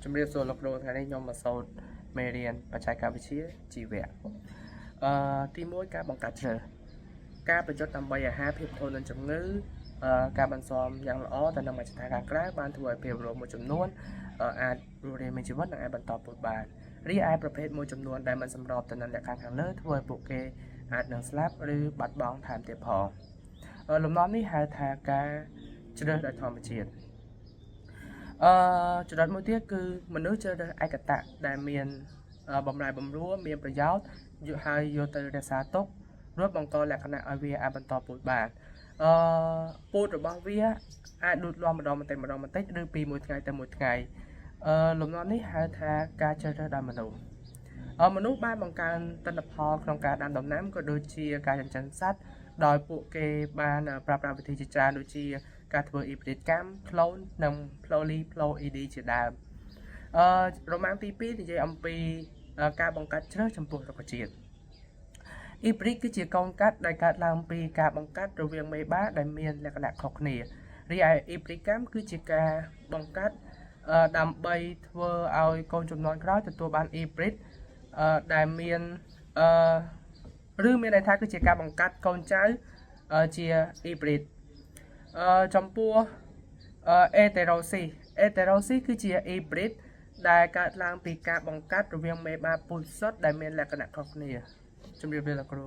ជំរាបសួរលោកគ្រូថ្ងៃនេះខ្ញុំមកសូត្រមេរៀនបច្ចេកវិទ្យាជីវៈទី1ការបង្កើតជ្រើសការបញ្ចុះដើម្បីអាហារភាពធន់នឹងជំងឺការបន្ស៊ាំយ៉ាងល្អទៅនឹងមជ្ឈដ្ឋានខាងក្រៅបានធ្វើឲ្យភាពរស់មួយចំនួនអាចរស់រានមានជីវិតនិងអាចបន្តពូជបានរីឯប្រភេទមួយចំនួនដែលមិនសម្របទៅនឹងលក្ខខណ្ឌខាងលើធ្វើឲ្យពួកគេអាចនឹងស្លាប់ឬបាត់បង់ថែមទៀតផងលំនាំនេះហៅថាការជ្រើសដោយធម្មជាតិចំណុចមួយទៀតគឺមនុស្សជ្រើសរើសឯកតៈដែលមានបំរែបំរួលមានប្រយោជន៍ហើយយកទៅរក្សាទុករួចបង្កលក្ខណៈឲ្យវាអាចបន្តពូជបានពូជរបស់វាអាចលូតលាស់ម្ដងបន្តិចឬពីមួយថ្ងៃទៅមួយថ្ងៃលំនាំនេះហៅថាការជ្រើសរើសដោយមនុស្សមនុស្សបានបង្កើនទិន្នផលក្នុងការដាំដំណាំក៏ដូចជាការចិញ្ចឹមសត្វដោយពួកគេបានប្រើប្រាស់វិធីជាច្រើនដូចជាការធ្វើអ៊ីប្រិតកម្ម clone និង polyploidy ជាដើមរ៉ូម៉ាំងទី2និយាយអំពីការបង្កើតជ្រើសចំពោះរុក្ខជាតិអ៊ីប្រិតគឺជាកូនកាត់ដែលកើតឡើងពីការបង្កាត់រវាងមេបាដែលមានលក្ខណៈខុសគ្នារីឯអ៊ីប្រិតកម្មគឺជាការបង្កាត់ដើម្បីធ្វើឲ្យកូនជំនាន់ក្រោយទទួលបានអ៊ីប្រិតដែលមានឬមានន័យថាគឺជាការបង្កាត់កូនចៅជាអ៊ីប្រិតចំពោះHeterosisគឺជាអ៊ីប្រិតដែលកើតឡើងពីការបង្កាត់រវាងមេបាពូជសុទ្ធដែលមានលក្ខណៈខុសគ្នាជំរាបលាលោកគ្រូ